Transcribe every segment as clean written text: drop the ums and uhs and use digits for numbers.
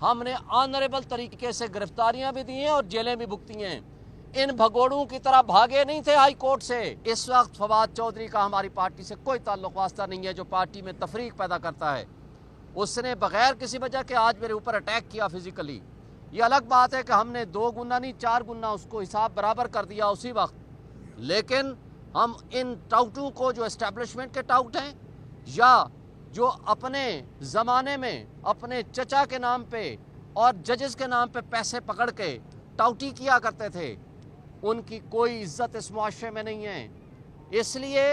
हमने ऑनरेबल तरीके से गिरफ्तारियां भी दी हैं और जेलें भी भुगती हैं। इन भगोड़ों की तरह भागे नहीं थे हाई कोर्ट से। इस वक्त फवाद चौधरी का हमारी पार्टी से कोई ताल्लुक वास्ता नहीं है, जो पार्टी में तफरीक पैदा करता है। उसने बगैर किसी वजह के आज मेरे ऊपर अटैक किया फिजिकली। ये अलग बात है कि हमने 2 गुना नहीं 4 गुना उसको हिसाब बराबर कर दिया उसी वक्त। लेकिन हम इन टाउटों को, जो एस्टेब्लिशमेंट के टाउट हैं या जो अपने ज़माने में अपने चचा के नाम पे और जजेस के नाम पे पैसे पकड़ के टाउटी किया करते थे, उनकी कोई इज्जत इस मुआशरे में नहीं है। इसलिए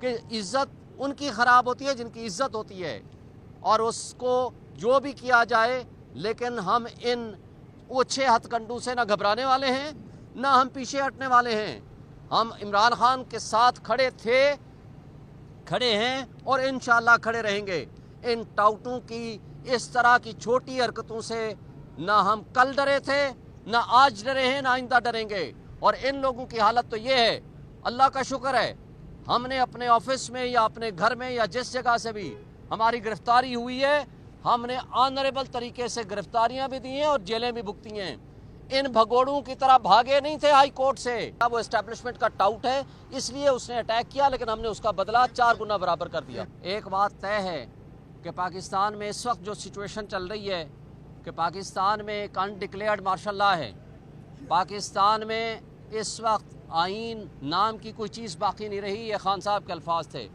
कि इज्जत उनकी ख़राब होती है जिनकी इज्जत होती है, और उसको जो भी किया जाए। लेकिन हम इन ओछे हथकंडों से ना घबराने वाले हैं, ना हम पीछे हटने वाले हैं। हम इमरान खान के साथ खड़े थे, खड़े हैं और इंशाअल्लाह खड़े रहेंगे। इन टाउटों की इस तरह की छोटी हरकतों से ना हम कल डरे थे, ना आज डरे हैं, ना आइंदा डरेंगे। और इन लोगों की हालत तो ये है, अल्लाह का शुक्र है, हमने अपने ऑफिस में या अपने घर में या जिस जगह से भी हमारी गिरफ्तारी हुई है, हमने ऑनरेबल तरीके से गिरफ्तारियां भी दी हैं और जेलें भी भुगती हैं। इन भगोड़ों की तरह भागे नहीं थे हाई कोर्ट से। वो एस्टेब्लिशमेंट का टाउट है, इसलिए उसने अटैक किया, लेकिन हमने उसका बदला 4 गुना बराबर कर दिया। एक बात तय है कि पाकिस्तान में इस वक्त जो सिचुएशन चल रही है कि पाकिस्तान में एक अनडिक्लेयर्ड मार्शल लॉ है। पाकिस्तान में इस वक्त आईन नाम की कोई चीज़ बाकी नहीं रही। ये खान साहब के अल्फाज थे।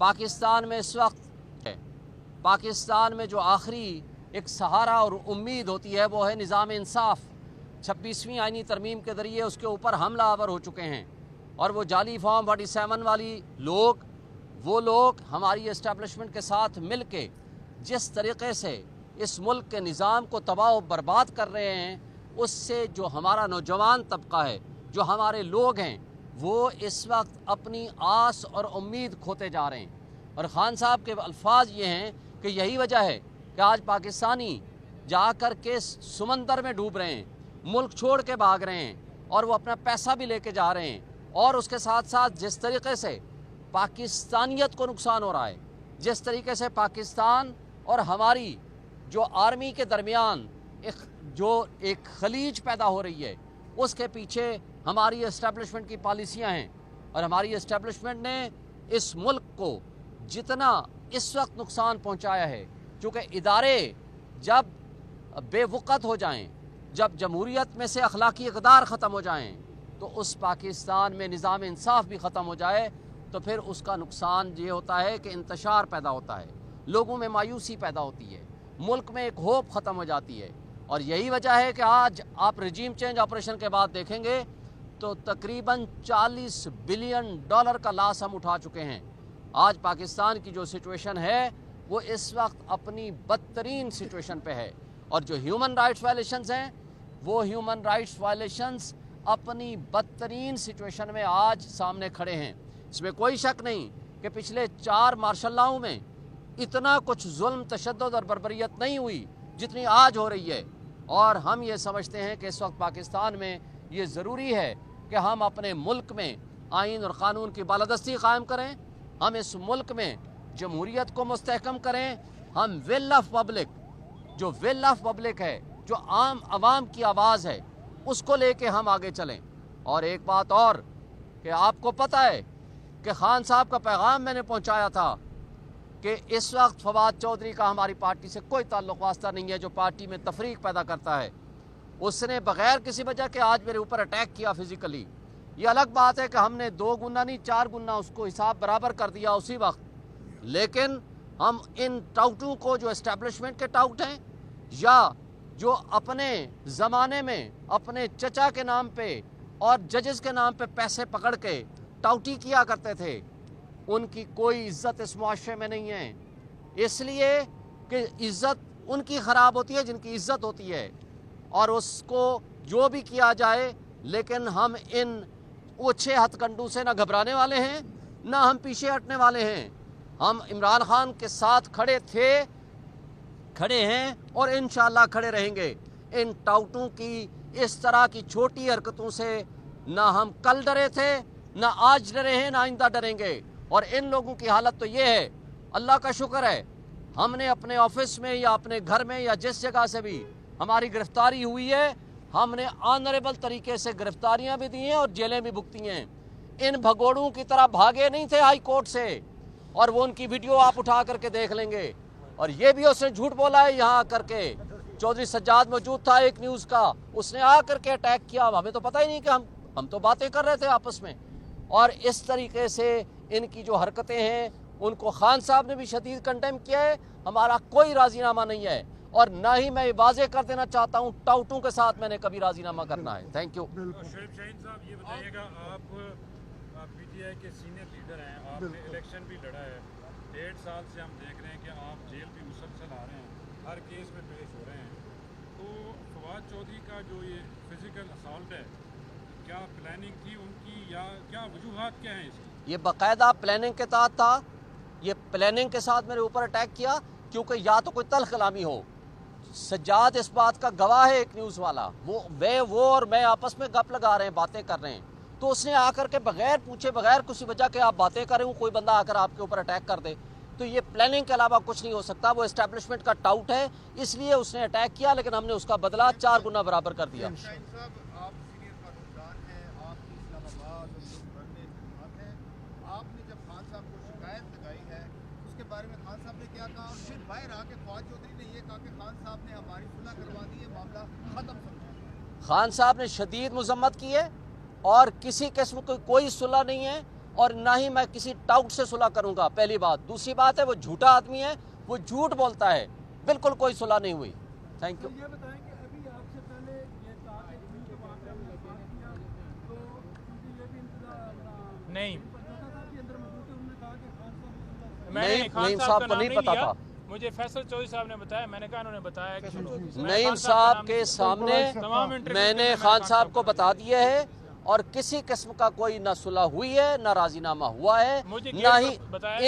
पाकिस्तान में इस वक्त पाकिस्तान में जो आखिरी एक सहारा और उम्मीद होती है वो है निज़ाम इंसाफ। 26वीं आईनी तरमीम के ज़रिए उसके ऊपर हमला आवर हो चुके हैं, और वो जाली फॉर्म 47 वाली लोग, वो लोग हमारी एस्टेब्लिशमेंट के साथ मिल के जिस तरीक़े से इस मुल्क के निज़ाम को तबाह और बर्बाद कर रहे हैं, उससे जो हमारा नौजवान तबका है, जो हमारे लोग हैं, वो इस वक्त अपनी आस और उम्मीद खोते जा रहे हैं। और ख़ान साहब के अल्फाज ये हैं कि यही वजह है कि आज पाकिस्तानी जा कर के समंदर में डूब रहे हैं, मुल्क छोड़ के भाग रहे हैं, और वो अपना पैसा भी लेके जा रहे हैं। और उसके साथ साथ जिस तरीके से पाकिस्तानियत को नुकसान हो रहा है, जिस तरीके से पाकिस्तान और हमारी जो आर्मी के दरमियान एक खलीज पैदा हो रही है, उसके पीछे हमारी एस्टेब्लिशमेंट की पॉलिसियां हैं। और हमारी एस्टेब्लिशमेंट ने इस मुल्क को जितना इस वक्त नुकसान पहुंचाया है, चूँकि इदारे जब बेवक़्त हो जाएं, जब जमहूरियत में से अखलाकी इक़दार ख़त्म हो जाएं, तो उस पाकिस्तान में निज़ाम इंसाफ भी ख़त्म हो जाए, तो फिर उसका नुकसान ये होता है कि इंतशार पैदा होता है, लोगों में मायूसी पैदा होती है, मुल्क में एक होप ख़त्म हो जाती है। और यही वजह है कि आज आप रजीम चेंज ऑपरेशन के बाद देखेंगे तो तकरीबन $40 बिलियन का लॉस हम उठा चुके हैं। आज पाकिस्तान की जो सिचुएशन है वो इस वक्त अपनी बदतरीन सिचुएशन पे है, और जो ह्यूमन राइट्स वायलेशंस हैं, वो ह्यूमन राइट्स वायलेशंस अपनी बदतरीन सिचुएशन में आज सामने खड़े हैं। इसमें कोई शक नहीं कि पिछले 4 मार्शल लॉ में इतना कुछ जुल्म, तशद्दुद और बर्बरियत नहीं हुई जितनी आज हो रही है। और हम ये समझते हैं कि इस वक्त पाकिस्तान में ये ज़रूरी है कि हम अपने मुल्क में आइन और क़ानून की बालादस्ती कायम करें, हम इस मुल्क में जमहूरियत को मुस्तहकम करें, हम विल ऑफ पब्लिक, जो विल ऑफ पब्लिक है, जो आम आवाम की आवाज़ है, उसको लेके हम आगे चलें। और एक बात और कि आपको पता है कि खान साहब का पैगाम मैंने पहुंचाया था कि इस वक्त फवाद चौधरी का हमारी पार्टी से कोई ताल्लुक वास्ता नहीं है, जो पार्टी में तफरीक पैदा करता है। उसने बगैर किसी वजह के आज मेरे ऊपर अटैक किया फिजिकली। ये अलग बात है कि हमने 2 गुना नहीं 4 गुना उसको हिसाब बराबर कर दिया उसी वक्त। लेकिन हम इन टाउटों को, जो एस्टेब्लिशमेंट के टाउट हैं या जो अपने ज़माने में अपने चचा के नाम पे और जजेस के नाम पे पैसे पकड़ के टाउटी किया करते थे, उनकी कोई इज्जत इस मुआशरे में नहीं है। इसलिए कि इज्जत उनकी ख़राब होती है जिनकी इज्जत होती है, और उसको जो भी किया जाए। लेकिन हम इन ओछे हथकंडों से ना घबराने वाले हैं, ना हम पीछे हटने वाले हैं। हम इमरान खान के साथ खड़े थे, खड़े हैं और इंशाअल्लाह खड़े रहेंगे। इन टाउटों की इस तरह की छोटी हरकतों से ना हम कल डरे थे, ना आज डरे हैं, ना आइंदा डरेंगे। और इन लोगों की हालत तो ये है, अल्लाह का शुक्र है, हमने अपने ऑफिस में या अपने घर में या जिस जगह से भी हमारी गिरफ्तारी हुई है, हमने ऑनरेबल तरीके से गिरफ्तारियां भी दी हैं और जेलें भी भुगती हैं। इन भगोड़ों की तरह भागे नहीं थे हाई कोर्ट से, और वो उनकी वीडियो आप उठा करके देख लेंगे। और ये भी उसने झूठ बोला है यहाँ आकर के। चौधरी सज्जाद मौजूद था एक न्यूज़ का, उसने आकर के अटैक किया, हमें तो पता ही नहीं कि हम तो बातें कर रहे थे आपस में। और इस तरीके से इनकी जो हरकतें हैं उनको खान साहब ने भी शदीद कंडेम किया है। हमारा कोई राजीनामा नहीं है, और ना ही मैं वाजे कर देना चाहता हूँ टाउटों के साथ मैंने कभी राजीनामा करना है। Thank you. शोएब शाहीन साहब, ये बताइएगा, आप पीटीआई के सीनियर लीडर हैं, आपने इलेक्शन भी लड़ा है, 1.5 साल से हम देख रहे हैं कि आप जेल भी मुसलसल आ रहे हैं, हर केस में पेश हो रहे हैं। तो फवाद चौधरी का जो ये फिजिकल असॉल्ट है, क्या प्लानिंग थी उनकी या क्या वजूहात क्या हैं इसकी? ये बाकायदा प्लानिंग के तहत था। ये प्लानिंग के साथ मेरे ऊपर अटैक किया, क्योंकि या तो कोई तल्ख कलामी हो। सज्जाद इस बात का गवाह है, एक न्यूज़ वाला, वो और मैं आपस में गप लगा रहे हैं, बातें कर रहे हैं, तो उसने आकर के बगैर पूछे, बगैर किसी वजह के आप बातें कर रहे हो, कोई बंदा आकर आपके ऊपर अटैक कर दे, तो ये प्लानिंग के अलावा कुछ नहीं हो सकता। वो एस्टैब्लिशमेंट का टाउट है, इसलिए उसने अटैक किया, लेकिन हमने उसका बदला 4 गुना बराबर कर दिया। आपने जब खान साहब को शिकायत लगाई है उसके बारे में खान साहब ने क्या कहा, और फिर बाहर आके फवाद चौधरी ने ये कहा कि खान साहब ने हमारी सुलह करवा दी है, मामला खत्म समझा। खान साहब ने शदीद मजम्मत की है, और किसी किस्म की कोई सुलह नहीं है, और ना ही मैं किसी टाउट से सुलह करूंगा, पहली बात। दूसरी बात है वो झूठा आदमी है, वो झूठ बोलता है, बिल्कुल कोई सुलह नहीं हुई। Thank you. ये बताएं कि अभी आपसे पहले ये कहा कि के मामले में बात किया, तो क्योंकि ये भी इंतजार नहीं, नईम साहब को नहीं पता था। मुझे फैसल चौधरी साहब ने बताया, मैंने कहा उन्होंने बताया कि नईम साहब के सामने मैंने खान साहब को बता दिया है, और किसी किस्म का कोई ना सुलह हुई है, ना राजीनामा हुआ है, ना ही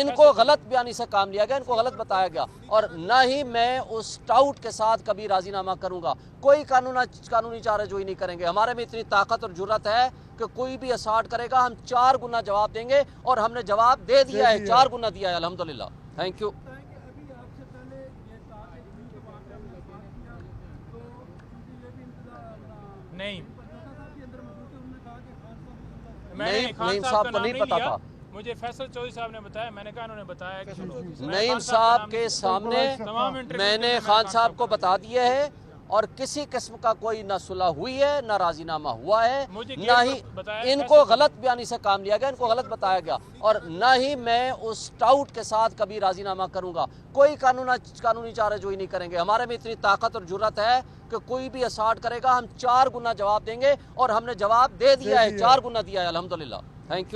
इनको गलत बयानी से काम लिया गया, इनको गलत बताया गया, और ना ही मैं उस टाउट के साथ कभी राजीनामा करूंगा। कोई कानूनी चाराजोई नहीं करेंगे। हमारे में इतनी ताकत और जुर्रत है कि कोई भी असाल्ट करेगा हम 4 गुना जवाब देंगे, और हमने जवाब दे दिया है, 4 गुना दिया है अल्हम्दुलिल्लाह। Thank you. नहीं, नईम साहब को नहीं पता था। मुझे फैसल चौधरी साहब ने बताया, मैंने कहा उन्होंने बताया कि नईम साहब के सामने मैंने खान साहब को बता दिया है, और किसी किस्म का कोई ना सुलह हुई है, ना राजीनामा हुआ है, ना ही इनको गलत बयानी से काम लिया गया, इनको गलत बताया गया, और ना ही मैं उस टाउट के साथ कभी राजीनामा करूंगा। कोई कानूनी चाराजोई नहीं करेंगे। हमारे में इतनी ताकत और जुर्रत है कि कोई भी असाल्ट करेगा हम 4 गुना जवाब देंगे, और हमने जवाब दे दिया है, 4 गुना दिया है अल्हम्दुलिल्लाह। Thank you.